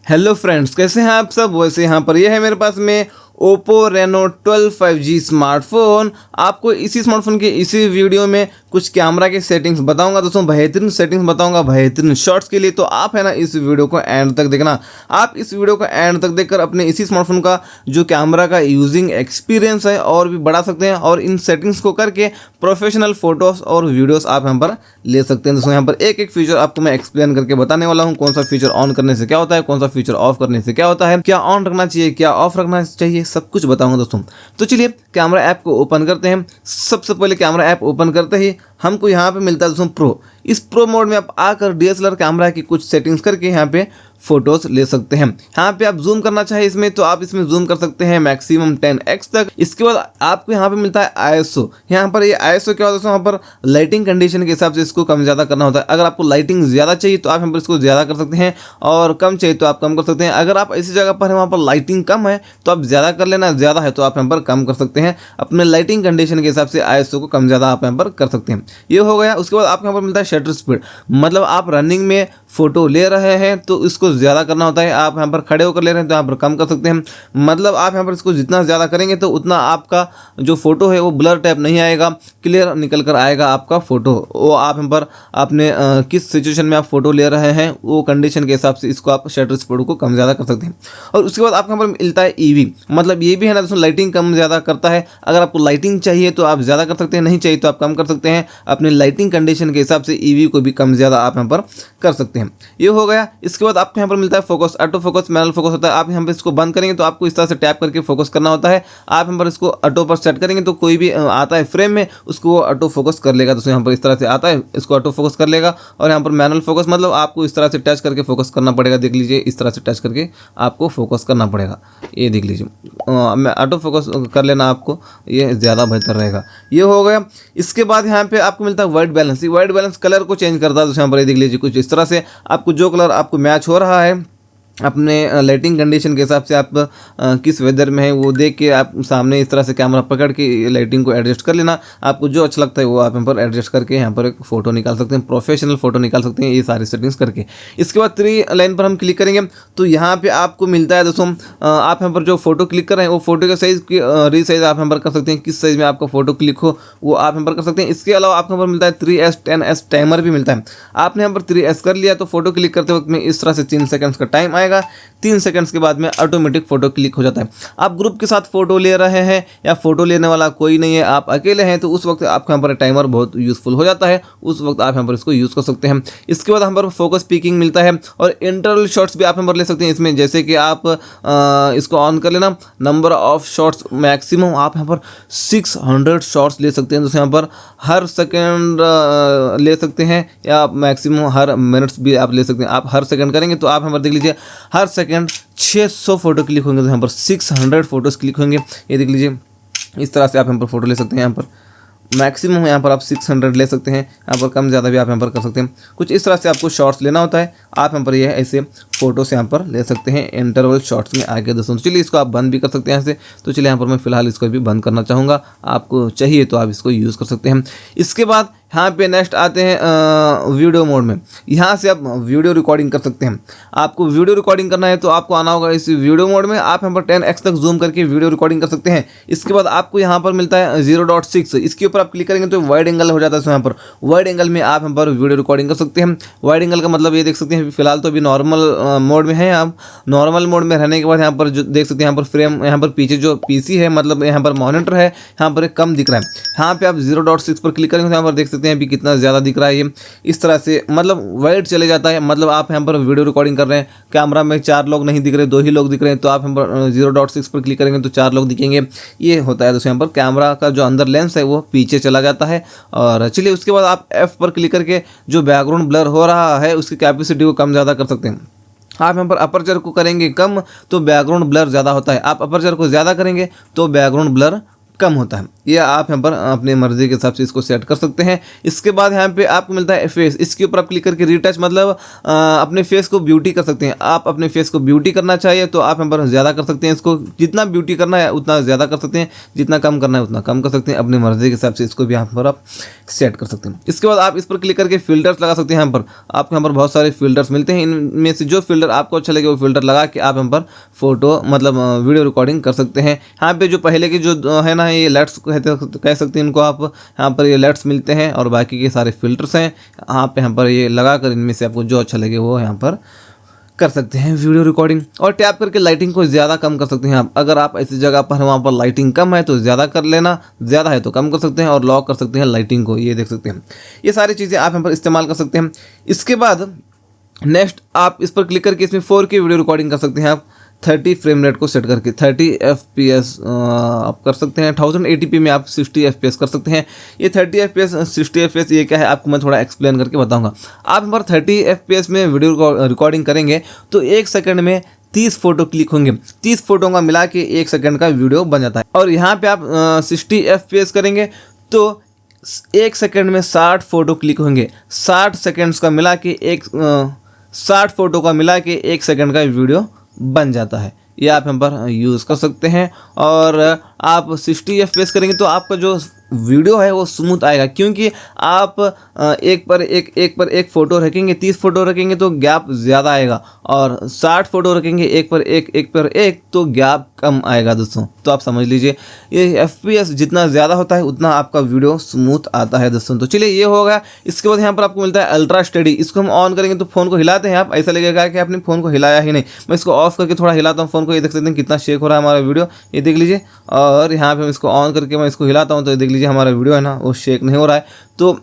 Hello friends, कैसे हैं आप सब। वैसे यहाँ पर ये है मेरे पास में Oppo Reno 12 5G स्मार्टफोन। आपको इसी स्मार्टफोन के इसी वीडियो में कुछ कैमरा के सेटिंग्स बताऊंगा दोस्तों, बेहतरीन सेटिंग्स बताऊंगा बेहतरीन शॉट्स के लिए। तो आप है ना इस वीडियो को एंड तक देखना। आप इस वीडियो को एंड तक देखकर अपने इसी स्मार्टफोन का जो कैमरा का यूजिंग एक्सपीरियंस है और भी बढ़ा सकते हैं, और इन सेटिंग्स को करके प्रोफेशनल फोटोज़ और वीडियोज़ आप यहाँ पर ले सकते हैं दोस्तों। यहाँ पर एक एक फीचर आपको मैं एक्सप्लेन करके बताने वाला हूँ, कौन सा फीचर ऑन करने से क्या होता है, कौन सा फीचर ऑफ करने से क्या होता है, क्या ऑन रखना चाहिए, क्या ऑफ रखना चाहिए, सब कुछ बताऊंगा दोस्तों। तो चलिए कैमरा ऐप को ओपन करते हैं। सबसे पहले कैमरा ऐप ओपन करते ही हमको यहाँ पे मिलता है दोस्तों प्रो। इस प्रो मोड में आप आकर DSLR कैमरा की कुछ सेटिंग्स करके यहाँ पे फोटोज़ ले सकते हैं। यहाँ पे आप जूम करना चाहे इसमें तो आप इसमें जूम कर सकते हैं मैक्सिमम 10x तक। इसके बाद आपको यहाँ पे मिलता है ISO। यहाँ पर ये ISO क्या होता है दोस्तों, यहाँ पर लाइटिंग कंडीशन के हिसाब से इसको कम ज़्यादा करना होता है। अगर आपको लाइटिंग ज़्यादा चाहिए तो आप यहाँ पर इसको ज़्यादा कर सकते हैं, और कम चाहिए तो आप कम कर सकते हैं। अगर आप ऐसी जगह पर है वहाँ पर लाइटिंग कम है तो आप ज़्यादा कर लेना, ज़्यादा है तो आप यहाँ पर कम कर सकते हैं। अपने लाइटिंग कंडीशन के हिसाब से ISO को कम ज़्यादा आप यहाँ पर कर सकते हैं। ये हो गया। उसके बाद आपको यहाँ पर मिलता है शटर स्पीड, मतलब आप रनिंग में फ़ोटो ले रहे हैं तो इसको ज़्यादा करना होता है। आप यहाँ पर खड़े होकर ले रहे हैं तो यहाँ पर कम कर सकते हैं। मतलब आप यहाँ पर इसको जितना ज़्यादा करेंगे तो उतना आपका जो फ़ोटो है वो ब्लर टाइप नहीं आएगा, क्लियर निकल कर आएगा आपका फ़ोटो। वो आप यहाँ पर आपने किस सिचुएशन में आप फ़ोटो ले रहे हैं वो कंडीशन के हिसाब से इसको आप शटर स्पीड को कम ज़्यादा कर सकते हैं। और उसके बाद आपको यहाँ पर मिलता है EV, मतलब ये भी है ना दोस्तों लाइटिंग कम ज़्यादा करता है। अगर आपको लाइटिंग चाहिए तो आप ज़्यादा कर सकते हैं, नहीं चाहिए तो आप कम कर सकते हैं। अपने लाइटिंग कंडीशन के हिसाब से EV को भी कम ज़्यादा आप यहाँ पर कर सकते हैं। ये हो गया। इसके बाद आपको यहाँ पर मिलता है focus, auto focus, manual focus होता है। आप यहाँ पर इसको बंद करेंगे तो आपको इस तरह से टैप करके फोकस करना होता है। आप यहाँ पर इसको ऑटो पर सेट करेंगे तो कोई भी आता है फ्रेम में उसको वो ऑटो फोकस कर लेगा। दोस्तों यहाँ पर इस तरह से आता है, इसको ऑटो फोकस कर लेगा। और यहाँ पर मैनुअल फोकस मतलब आपको इस तरह से टच करके फोकस करना पड़ेगा। देख लीजिए, इस तरह से टच करके आपको फोकस करना पड़ेगा। ये देख लीजिए, ऑटो फोकस कर लेना आपको, ये ज़्यादा बेहतर रहेगा। ये हो गया। इसके बाद यहाँ पे आपको मिलता है वाइट बैलेंस। ये वाइट बैलेंस कलर को चेंज करता है। दोस्तों यहाँ पर ये देख लीजिए, कुछ इस तरह से आपको जो कलर आपको मैच हो रहा है अपने लाइटिंग कंडीशन के हिसाब से, आप किस वेदर में है वो देख के आप सामने इस तरह से कैमरा पकड़ के लाइटिंग को एडजस्ट कर लेना। आपको जो अच्छा लगता है वो आप यहाँ पर एडजस्ट करके यहाँ पर एक फ़ोटो निकाल सकते हैं, प्रोफेशनल फ़ोटो निकाल सकते हैं ये सारी सेटिंग्स करके। इसके बाद 3 लाइन पर हम क्लिक करेंगे तो यहाँ पर आपको मिलता है दोस्तों, आप यहाँ पर जो फोटो क्लिक कर रहे हैं वो फोटो का साइज़ की रीसाइज आप यहाँ पर कर सकते हैं। किस साइज़ में आपका फोटो क्लिक हो वो आप यहाँ पर कर सकते हैं। इसके अलावा आपको यहाँ पर मिलता है 3S 10S टाइमर भी मिलता है। आपने यहाँ पर 3S कर लिया तो फोटो क्लिक करते वक्त में इस तरह से 3 सेकंड्स का टाइम आएगा। 3 सेकंड्स के बाद में ऑटोमेटिक फ़ोटो क्लिक हो जाता है। आप ग्रुप के साथ फ़ोटो ले रहे हैं या फ़ोटो लेने वाला कोई नहीं है, आप अकेले हैं, तो उस वक्त आपको यहाँ पर टाइमर बहुत यूज़फुल हो जाता है। उस वक्त आप यहाँ पर इसको यूज़ कर सकते हैं। इसके बाद यहाँ पर फोकस पिकिंग मिलता है और इंटरवल शॉट्स भी आप यहाँ पर ले सकते हैं इसमें। जैसे कि आप इसको ऑन कर लेना, नंबर ऑफ शॉट्स मैक्सिमम आप यहाँ पर 600 शॉट्स ले सकते हैं। दोस्तों यहाँ पर हर सेकेंड ले सकते हैं या मैक्सिमम हर मिनट्स भी आप ले सकते हैं। आप हर सेकेंड करेंगे तो आप यहाँ पर देख लीजिए हर सेकंड 600 फोटो क्लिक होंगे। तो यहाँ पर 600 फोटोज़ क्लिक होंगे। ये देख लीजिए, इस तरह से आप यहाँ पर फोटो ले सकते हैं। यहाँ पर मैक्सिमम यहाँ पर आप 600 ले सकते हैं, यहाँ पर कम ज़्यादा भी आप यहाँ पर कर सकते हैं। कुछ इस तरह से आपको शॉर्ट्स लेना होता है, आप यहाँ पर ये ऐसे फोटोस यहाँ पर ले सकते हैं इंटरवल शॉर्ट्स में आगे दोस्तों। चलिए इसको आप बंद भी कर सकते हैं यहाँ से। तो चलिए यहाँ पर मैं फ़िलहाल इसको भी बंद करना चाहूँगा, आपको चाहिए तो आप इसको यूज़ कर सकते हैं। इसके बाद यहाँ पे नेक्स्ट आते हैं वीडियो मोड में। यहाँ से आप वीडियो रिकॉर्डिंग कर सकते हैं। आपको वीडियो रिकॉर्डिंग करना है तो आपको आना होगा इस वीडियो मोड में। आप यहाँ पर 10x तक जूम करके वीडियो रिकॉर्डिंग कर सकते हैं। इसके बाद आपको यहाँ पर मिलता है 0.6, इसके ऊपर आप क्लिक करेंगे तो वाइड एंगल हो जाता है। यहाँ पर वाइड एंगल में आप यहाँ पर वीडियो रिकॉर्डिंग कर सकते हैं। वाइड एंगल का मतलब ये देख सकते हैं, फिलहाल तो अभी नॉर्मल मोड में है। आप नॉर्मल मोड में रहने के बाद यहाँ पर जो देख सकते हैं, यहाँ पर फ्रेम, यहाँ पर पीछे जो PC है, मतलब यहाँ पर मॉनिटर है, यहाँ पर एक कम दिख रहा है। यहाँ पे आप 0.6 पर क्लिक करेंगे तो यहाँ पर देख सकते हैं अभी कितना ज़्यादा दिख रहा है। ये इस तरह से मतलब वाइड चले जाता है। मतलब आप यहाँ पर वीडियो रिकॉर्डिंग कर रहे हैं, कैमरा में 4 लोग नहीं दिख रहे, 2 ही लोग दिख रहे हैं, तो आप यहाँ पर 0.6 पर क्लिक करेंगे तो 4 लोग दिखेंगे। ये होता है दोस्तों, यहाँ पर कैमरा का जो अंदर लेंस है वो पीछे चला जाता है। और चलिए उसके बाद आप F पर क्लिक करके जो बैकग्राउंड ब्लर हो रहा है उसकी कैपेसिटी को कम ज़्यादा कर सकते हैं। आप यहाँ पर अपर्चर को करेंगे कम तो बैकग्राउंड ब्लर ज़्यादा होता है, आप अपर्चर को ज़्यादा करेंगे तो बैकग्राउंड ब्लर कम होता है। ये आप यहाँ पर अपनी मर्जी के हिसाब से इसको सेट कर सकते हैं। इसके बाद यहाँ पे आपको मिलता है फेस, इसके ऊपर आप क्लिक करके रीटच मतलब अपने फेस को ब्यूटी कर सकते हैं। आप अपने फेस को ब्यूटी करना चाहिए तो आप यहाँ पर ज़्यादा कर सकते हैं, इसको जितना ब्यूटी करना है उतना ज़्यादा कर सकते हैं, जितना कम करना है उतना कम कर सकते हैं, अपनी मर्जी के हिसाब से इसको भी यहाँ पर आप सेट कर सकते हैं। इसके बाद आप इस पर क्लिक करके फिल्टर्स लगा सकते हैं। यहाँ पर आपको यहाँ पर बहुत सारे फिल्टर्स मिलते हैं, इनमें से जो फिल्टर आपको अच्छा लगे वो फिल्टर लगा के आप यहाँ पर फोटो मतलब वीडियो रिकॉर्डिंग कर सकते हैं। यहाँ पे जो पहले के जो है ना ये लेट्स कह सकते हैं इनको आप, यहाँ पर ये लेट्स मिलते हैं और बाकी के सारे फिल्टर्स हैं। आप यहाँ पर ये लगा कर इनमें से आपको जो अच्छा लगे वो यहाँ पर कर सकते हैं वीडियो रिकॉर्डिंग। और टैप करके लाइटिंग को ज़्यादा कम कर सकते हैं आप। अगर आप ऐसी जगह पर वहाँ पर लाइटिंग कम है तो ज़्यादा कर लेना, ज़्यादा है तो कम कर सकते हैं और लॉक कर सकते हैं लाइटिंग को। ये देख सकते हैं, ये सारी चीज़ें आप यहाँ पर इस्तेमाल कर सकते हैं। इसके बाद नेक्स्ट आप इस पर क्लिक करके इसमें 4K वीडियो रिकॉर्डिंग कर सकते हैं आप 30 फ्रेम रेट को सेट करके 30 FPS आप कर सकते हैं। 1080p में आप 60 FPS कर सकते हैं। ये 30 FPS 60 FPS ये क्या है आपको मैं थोड़ा एक्सप्लेन करके बताऊंगा। आप यहाँ पर 30 FPS में वीडियो रिकॉर्डिंग करेंगे तो 1 सेकंड में 30 फोटो क्लिक होंगे। 30 फोटो का मिला के 1 सेकंड का वीडियो बन जाता है। और यहाँ पे आप 60 FPS करेंगे तो 1 सेकंड में 60 फोटो क्लिक होंगे। 60 सेकंड्स का मिला के 60 फोटो का मिला के 1 सेकंड का वीडियो बन जाता है। ये आप यहाँ पर यूज़ कर सकते हैं। और आप 60 FPS करेंगे तो आपका जो वीडियो है वो स्मूथ आएगा, क्योंकि आप एक पर एक फ़ोटो रखेंगे, 30 फोटो रखेंगे तो गैप ज़्यादा आएगा, और 60 फोटो रखेंगे एक पर एक तो गैप कम आएगा दोस्तों। तो आप समझ लीजिए ये FPS जितना ज़्यादा होता है उतना आपका वीडियो स्मूथ आता है दोस्तों। तो चलिए ये होगा। इसके बाद यहाँ पर आपको मिलता है अल्ट्रा स्टडी। इसको हम ऑन करेंगे तो फ़ोन को हिलाते हैं आप, ऐसा लगेगा कि आपने फ़ोन को हिलाया ही नहीं। मैं इसको ऑफ करके थोड़ा हिलाता हूँ फ़ोन को, ये देख सकते हैं कितना शेक हो रहा है हमारा वीडियो, ये देख लीजिए। और यहाँ पर हम इसको ऑन करके मैं इसको हिलाता हूँ तो देख लीजिए हमारा वीडियो है ना वो शेक नहीं हो रहा है। तो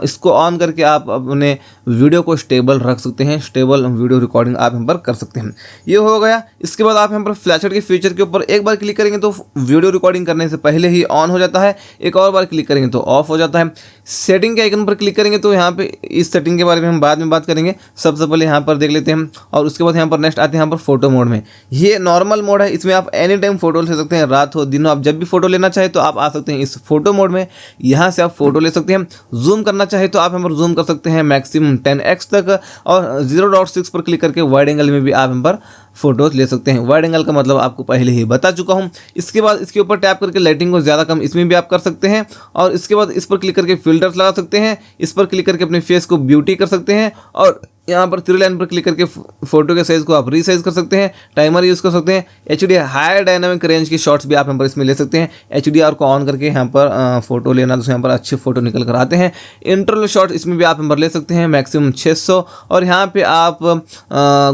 इसको ऑन करके आप अपने वीडियो को स्टेबल रख सकते हैं, स्टेबल वीडियो रिकॉर्डिंग आप यहाँ पर कर सकते हैं। ये हो गया। इसके बाद आप यहाँ पर फ्लैशलाइट के फीचर के ऊपर एक बार क्लिक करेंगे तो वीडियो रिकॉर्डिंग करने से पहले ही ऑन हो जाता है, एक और बार क्लिक करेंगे तो ऑफ हो जाता है। सेटिंग के आइकन पर क्लिक करेंगे तो यहाँ पे इस सेटिंग के बारे में हम बाद में बात करेंगे, सबसे पहले यहाँ पर देख लेते हैं। और उसके बाद यहाँ पर नेक्स्ट आते हैं यहाँ पर फोटो मोड में। ये नॉर्मल मोड है, इसमें आप एनी टाइम फोटो ले सकते हैं, रात हो दिन हो, आप जब भी फोटो लेना चाहे तो आप आ सकते हैं इस फोटो मोड में। यहाँ से आप फोटो ले सकते हैं। जूम करना चाहे तो आप यहाँ पर जूम कर सकते हैं मैक्सिमम 10x तक, और 0.6 पर क्लिक करके वाइड एंगल में भी आप यहाँ पर फोटोज ले सकते हैं। वाइड एंगल का मतलब आपको पहले ही बता चुका हूँ। इसके बाद इसके ऊपर टैप करके लाइटिंग को ज़्यादा कम इसमें भी आप कर सकते हैं। और इसके बाद इस पर क्लिक करके फिल्टर्स लगा सकते हैं। इस पर क्लिक करके अपने फेस को ब्यूटी कर सकते हैं। और यहाँ पर 3 लाइन पर क्लिक करके फोटो के साइज़ को आप रीसाइज कर सकते हैं। टाइमर यूज़ कर सकते हैं। HDR हाई डायनामिक रेंज की शॉट्स भी आप यहाँ पर इसमें ले सकते हैं। HDR को ऑन करके यहाँ पर फोटो लेना तो यहाँ पर अच्छे फोटो निकल कर आते हैं। इंटरनल शॉट इसमें भी आप यहाँ पर ले सकते हैं मैक्सिमम 600। और यहाँ पे आप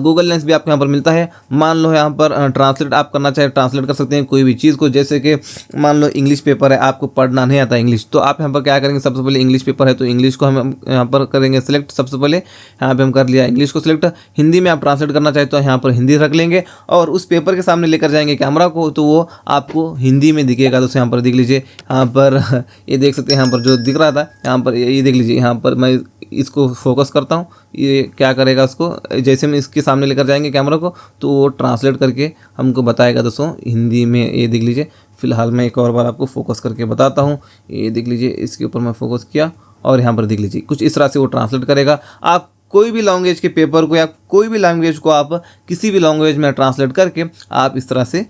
गूगल लेंस भी आपको यहाँ पर मिलता है। मान लो यहाँ पर ट्रांसलेट आप करना चाहे ट्रांसलेट कर सकते हैं कोई भी चीज़ को, जैसे कि मान लो इंग्लिश पेपर है, आपको पढ़ना नहीं आता इंग्लिश, तो आप यहाँ पर क्या करेंगे, सबसे पहले इंग्लिश पेपर है तो इंग्लिश को हम यहाँ पर करेंगे सिलेक्ट। सबसे पहले यहाँ पे हम कर लिया इंग्लिश को सिलेक्ट। हिंदी में आप ट्रांसलेट करना चाहे तो यहाँ पर हिंदी रख लेंगे और उस पेपर के सामने लेकर जाएंगे कैमरा को, तो वो आपको हिंदी में दिखेगा। तो यहाँ पर देख लीजिए, यहाँ पर ये देख सकते हैं, यहाँ पर जो दिख रहा था यहाँ पर ये देख लीजिए, यहाँ पर मैं इसको फोकस करता हूँ, ये क्या करेगा उसको, जैसे हम इसके सामने लेकर जाएंगे कैमरा को तो वो ट्रांसलेट करके हमको बताएगा दोस्तों हिंदी में। ये देख लीजिए, फिलहाल मैं एक और बार आपको फोकस करके बताता हूँ। ये देख लीजिए, इसके ऊपर मैं फोकस किया और यहाँ पर देख लीजिए कुछ इस तरह से वो ट्रांसलेट करेगा। आप कोई भी लैंग्वेज के पेपर को या कोई भी लैंग्वेज को आप किसी भी लैंग्वेज में ट्रांसलेट करके आप इस तरह से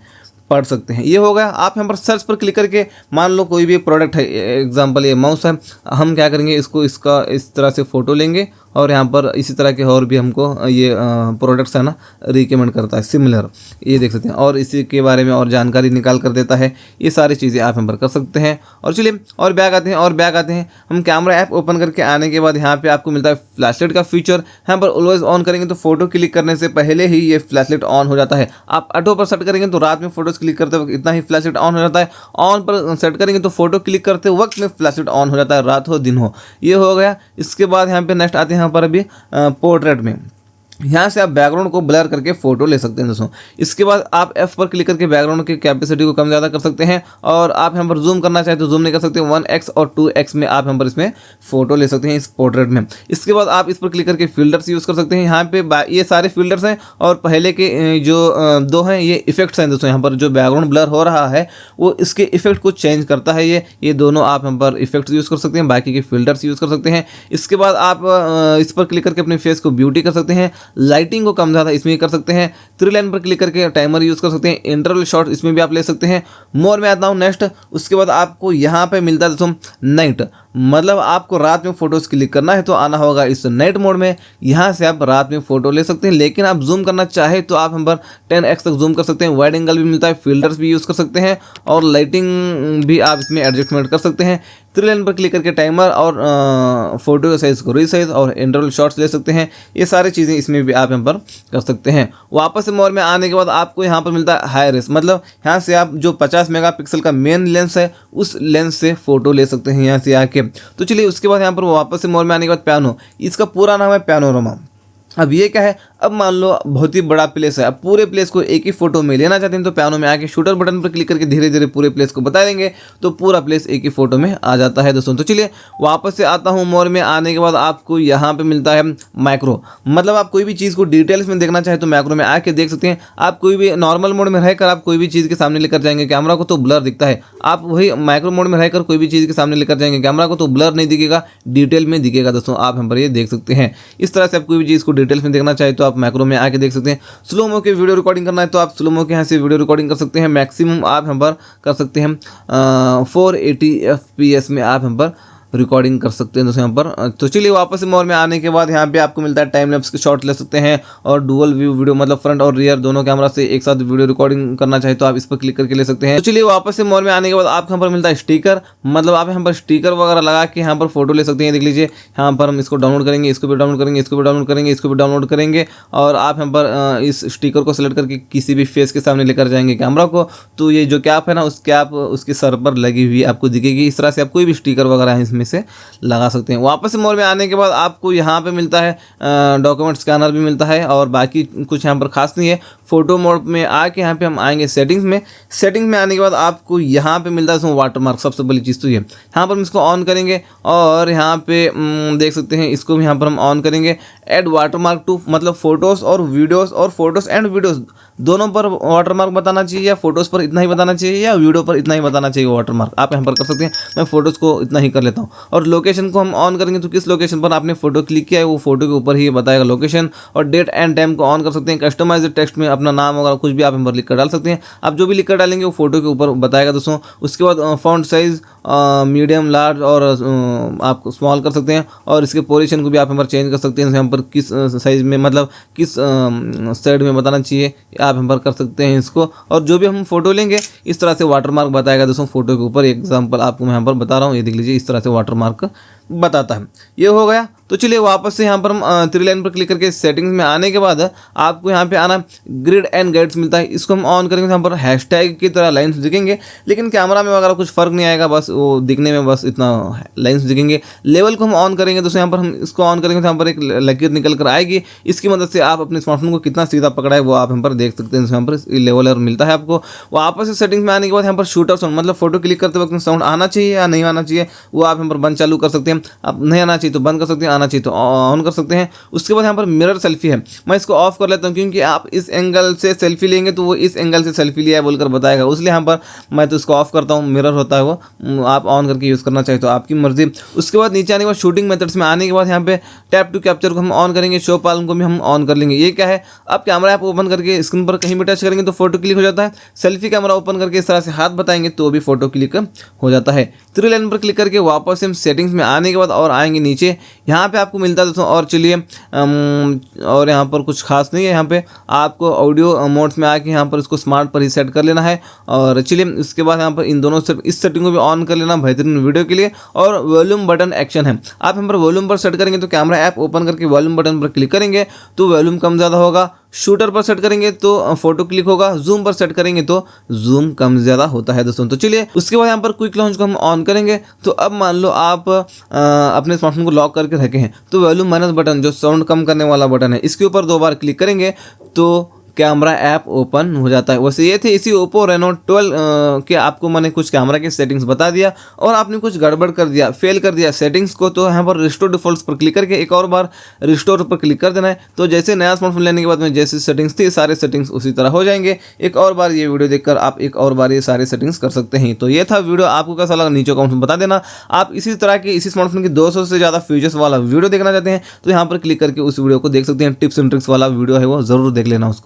पढ़ सकते हैं। ये हो गया। आप यहाँ पर सर्च पर क्लिक करके मान लो कोई भी प्रोडक्ट है, एग्जांपल ये माउस है, हम क्या करेंगे इसको इसका इस तरह से फ़ोटो लेंगे और यहाँ पर इसी तरह के और भी हमको ये प्रोडक्ट्स है ना रिकमेंड करता है सिमिलर, ये देख सकते हैं, और इसी के बारे में और जानकारी निकाल कर देता है। ये सारी चीज़ें आप यहाँ पर कर सकते हैं। और चलिए और बैक आते हैं हम कैमरा ऐप ओपन करके आने के बाद यहाँ पे आपको मिलता है फ्लैशलाइट का फीचर। यहाँ पर ऑलवेज ऑन करेंगे तो फोटो क्लिक करने से पहले ही ये फ्लैशलाइट ऑन हो जाता है। आप ऑटो पर सेट करेंगे तो रात में फोटोज क्लिक करते वक्त इतना ही फ्लैशलाइट ऑन हो जाता है। ऑन पर सेट करेंगे तो फोटो क्लिक करते वक्त में फ्लैशलाइट ऑन हो जाता है, रात हो दिन हो। ये हो गया। इसके बाद यहाँ पे नेक्स्ट आते हैं यहाँ पर अभी पोर्ट्रेट में। यहाँ से आप बैकग्राउंड को ब्लर करके फोटो ले सकते हैं दोस्तों। इसके बाद आप F पर क्लिक करके बैकग्राउंड की कैपेसिटी को कम ज़्यादा कर सकते हैं, और आप यहाँ पर जूम करना चाहे तो जूम नहीं कर सकते, 1x और 2x में आप यहाँ पर इसमें फोटो ले सकते हैं इस पोर्ट्रेट में। इसके बाद आप इस पर क्लिक करके फिल्टर्स यूज़ कर सकते हैं। यहाँ पे ये सारे फिल्टर्स हैं, और पहले के जो दो हैं ये इफेक्ट्स हैं दोस्तों। यहाँ पर जो बैकग्राउंड ब्लर हो रहा है वो इसके इफेक्ट को चेंज करता है। ये दोनों आप यहाँ पर इफेक्ट्स यूज़ कर सकते हैं, बाकी के फिल्टर्स यूज़ कर सकते हैं। इसके बाद आप इस पर क्लिक करके अपने फेस को ब्यूटी कर सकते हैं, लाइटिंग को कम ज़्यादा इसमें कर सकते हैं, थ्री लाइन पर क्लिक करके टाइमर यूज़ कर सकते हैं, इंटरवल शॉट इसमें भी आप ले सकते हैं। मोर में आता हूँ नेक्स्ट। उसके बाद आपको यहाँ पे मिलता है दोस्तों नाइट, मतलब आपको रात में फोटोज़ क्लिक करना है तो आना होगा इस नाइट मोड में। यहाँ से आप रात में फ़ोटो ले सकते हैं, लेकिन आप जूम करना चाहे तो आप हम पर 10x तक जूम कर सकते हैं। वाइड एंगल भी मिलता है, फिल्टर्स भी यूज़ कर सकते हैं, और लाइटिंग भी आप इसमें एडजस्टमेंट कर सकते हैं। थ्री लाइन पर क्लिक करके टाइमर और फोटो साइज़ को रीसाइज और इंटरवल शॉट्स ले सकते हैं। ये सारी चीज़ें इसमें भी आप यहाँ पर कर सकते हैं। वापस से मोर में आने के बाद आपको यहाँ पर मिलता है हाई रेस, मतलब यहाँ से आप जो 50 मेगापिक्सल का मेन लेंस है उस लेंस से फ़ोटो ले सकते हैं यहाँ से आके। तो चलिए उसके बाद यहाँ पर वापस से मोर में आने के बाद पियानो, इसका पूरा नाम है पैनोरामा। अब ये क्या है, अब मान लो बहुत ही बड़ा प्लेस है, अब पूरे प्लेस को एक ही फोटो में लेना चाहते हैं तो पियानो में आके शूटर बटन पर क्लिक करके धीरे धीरे पूरे प्लेस को बता देंगे तो पूरा प्लेस एक ही फोटो में आ जाता है दोस्तों। तो चलिए वापस से आता हूँ मोर में आने के बाद आपको यहाँ पे मिलता है माइक्रो, मतलब आप कोई भी चीज़ को डिटेल्स में देखना चाहे तो माइक्रो में आके देख सकते हैं। आप कोई भी नॉर्मल मोड में रहकर आप कोई भी चीज़ के सामने लेकर जाएंगे कैमरा को तो ब्लर दिखता है, आप वही माइक्रो मोड में रहकर कोई भी चीज़ के सामने लेकर जाएंगे कैमरा को तो ब्लर नहीं दिखेगा, डिटेल में दिखेगा दोस्तों। आप यहाँ पर ये देख सकते हैं। इस तरह से आप कोई भी चीज़ को डिटेल्स में देखना चाहे तो आप मैक्रो में आके देख सकते हैं। स्लोमो के वीडियो रिकॉर्डिंग करना है तो आप स्लोमो के यहाँ से वीडियो रिकॉर्डिंग कर सकते हैं। मैक्सिमम आप यहाँ पर कर सकते हैं 480 FPS में आप यहाँ पर रिकॉर्डिंग कर सकते हैं दोस्तों यहाँ पर। तो चलिए वापस से मोर में आने के बाद यहाँ पे आपको मिलता है टाइम लैप्स के शॉट ले सकते हैं, और डुअल व्यू वीडियो मतलब फ्रंट और रियर दोनों कैमरा से एक साथ वीडियो रिकॉर्डिंग करना चाहे तो आप इस पर क्लिक करके ले सकते हैं। तो चलिए वापस से मोर में आने के बाद आपको यहाँ पर मिलता है स्टिकर, मतलब आप यहाँ पर स्टिकर वगैरह लगा के यहाँ पर फोटो ले सकते हैं। देख लीजिए यहाँ पर हम इसको डाउनलोड करेंगे, इसको भी डाउनलोड करेंगे, इसको भी डाउनलोड करेंगे, इसको भी डाउनलोड करेंगे, और आप यहाँ पर इस स्टिकर को सेलेक्ट करके किसी भी फेस के सामने लेकर जाएंगे कैमरा को तो ये जो कैप है ना उस कैप उसके सर पर लगी हुई आपको दिखेगी। इस तरह से आप कोई भी स्टिकर वगैरह है इसमें से लगा सकते हैं। वापस से मोर में आने के बाद आपको यहाँ पे मिलता है डॉक्यूमेंट स्कैनर भी मिलता है, और बाकी कुछ यहाँ पर खास नहीं है। फोटो मोड में आके यहाँ पे हम आएंगे सेटिंग्स में आने के बाद आपको यहाँ पे मिलता है वाटरमार्क। सबसे बड़ी चीज़ तो ये यहाँ पर हम इसको ऑन करेंगे, और यहाँ पे देख सकते हैं इसको भी यहाँ पर हम ऑन करेंगे। ऐड वाटरमार्क टू, मतलब फोटोज़ और वीडियोज़, और फोटोज़ एंड वीडियोज़ दोनों पर वाटरमार्क बताना चाहिए, या फोटोज़ पर इतना ही बताना चाहिए, या वीडियो पर इतना ही बताना चाहिए वाटरमार्क। आप यहाँ पर कर सकते हैं। मैं फोटोज़ को इतना ही कर लेता हूँ। और लोकेशन को हम ऑन करेंगे तो किस लोकेशन पर आपने फोटो क्लिक किया है वो फोटो के ऊपर ही बताएगा लोकेशन। और डेट एंड टाइम को ऑन कर सकते हैं। कस्टमाइज्ड टेक्स्ट में अपना नाम वगैरह कुछ भी आप यहाँ पर लिख कर डाल सकते हैं। आप जो भी लिख कर डालेंगे वो फोटो के ऊपर बताएगा दोस्तों। उसके बाद फॉन्ट साइज़ मीडियम, लार्ज और आप स्मॉल कर सकते हैं, और इसके पोजीशन को भी आप यहाँ पर चेंज कर सकते हैं। यहाँ पर किस साइज़ में, मतलब किस साइड में बताना चाहिए आप यहाँ पर कर सकते हैं इसको। और जो भी हम फोटो लेंगे इस तरह से वाटरमार्क बताएगा दोस्तों फोटो के ऊपर। एग्जाम्पल आपको मैं यहाँ पर बता रहा हूँ, ये देख लीजिए इस तरह से वाटरमार्क बताता है। ये हो गया। तो चलिए वापस से यहाँ पर हम थ्री लाइन पर क्लिक करके सेटिंग्स में आने के बाद आपको यहाँ पे आना ग्रिड एंड गाइड्स मिलता है। इसको हम ऑन करेंगे तो यहाँ पर हैशटैग की तरह लाइन्स दिखेंगे, लेकिन कैमरा में वगैरह कुछ फ़र्क नहीं आएगा, बस वो दिखने में बस इतना लाइन्स दिखेंगे। लेवल को हम ऑन करेंगे दोस्तों, यहाँ पर हम इसको ऑन करेंगे तो यहाँ पर एक लकीर निकल कर आएगी। इसकी मदद से आप अपने स्मार्टफोन को कितना सीधा पकड़ा है वो आप यहाँ पर देख सकते हैं। यहाँ पर लेवलर मिलता है आपको। वापस से सेटिंग्स में आने के बाद यहाँ पर शूटर साउंड, मतलब फोटो क्लिक करते वक्त साउंड आना चाहिए या नहीं आना चाहिए वो आप यहाँ पर बंद चालू कर सकते हैं। आप नहीं आना चाहिए तो बंद कर सकते हैं, आना चाहिए तो ऑन कर सकते हैं। उसके बाद यहाँ पर मिरर सेल्फी है, मैं इसको ऑफ कर लेता हूँ क्योंकि आप इस एंगल से सेल्फी लेंगे तो वो इस एंगल से सेल्फी लिया है बोलकर बताएगा, इसलिए यहाँ पर मैं तो इसको ऑफ करता हूँ। मिरर होता है वो आप ऑन करके यूज़ करना चाहिए तो आपकी मर्जी। उसके बाद नीचे आने के बाद शूटिंग मेथड्स में आने के बाद यहाँ पे टैप टू कैप्चर को हम ऑन करेंगे, शो पाल्म को भी हम ऑन कर लेंगे। ये क्या है, आप कैमरा ऐप ओपन करके स्क्रीन पर कहीं भी टच करेंगे तो फोटो क्लिक हो जाता है। सेल्फी कैमरा ओपन करके इस तरह से हाथ बताएंगे तो भी फोटो क्लिक हो जाता है। थ्री लाइन पर क्लिक करके वापस हम सेटिंग्स में आने के बाद और आएंगे नीचे, यहाँ पे आपको मिलता है दोस्तों। और चलिए और यहाँ पर कुछ खास नहीं है, यहाँ पे आपको ऑडियो मोड्स में आके यहाँ पर इसको स्मार्ट पर ही सेट कर लेना है। और चलिए उसके बाद यहाँ पर इन दोनों इस सेटिंग को भी ऑन कर लेना बेहतरीन वीडियो के लिए। और वॉल्यूम बटन एक्शन है, आप यहाँ पर वॉल्यूम पर सेट करेंगे तो कैमरा ऐप ओपन करके वॉल्यूम बटन पर क्लिक करेंगे तो वॉल्यूम कम ज़्यादा होगा। शूटर पर सेट करेंगे तो फोटो क्लिक होगा, जूम पर सेट करेंगे तो जूम कम ज़्यादा होता है दोस्तों। तो चलिए उसके बाद यहाँ पर क्विक लॉन्च को हम ऑन करेंगे। तो अब मान लो आप अपने स्मार्टफोन को लॉक करके रखे हैं, तो वॉल्यूम माइनस बटन जो साउंड कम करने वाला बटन है, इसके ऊपर 2 बार क्लिक करेंगे तो कैमरा ऐप ओपन हो जाता है। वैसे ये थे इसी ओप्पो रेनो 12 के आपको मैंने कुछ कैमरा के सेटिंग्स बता दिया और आपने कुछ गड़बड़ कर दिया, फेल कर दिया सेटिंग्स को, तो यहाँ पर रिस्टोर डिफॉल्ट्स पर क्लिक करके एक और बार रिस्टोर पर क्लिक कर देना है। तो जैसे नया स्मार्टफोन लेने के बाद में जैसी सेटिंग्स थी सारे सेटिंग्स उसी तरह हो जाएंगे। एक और बार ये वीडियो देखकर आप एक और बार ये सारे सेटिंग्स कर सकते हैं। तो ये था वीडियो, आपको कैसा लगा नीचे कमेंट में बता देना। आप इसी तरह के इसी स्मार्टफोन की 200 से ज़्यादा फीचर्स वाला वीडियो देखना चाहते हैं तो यहाँ पर क्लिक करके उस वीडियो को देख सकते हैं। टिप्स एंड ट्रिक्स वाला वीडियो है वो जरूर देख लेना उसको।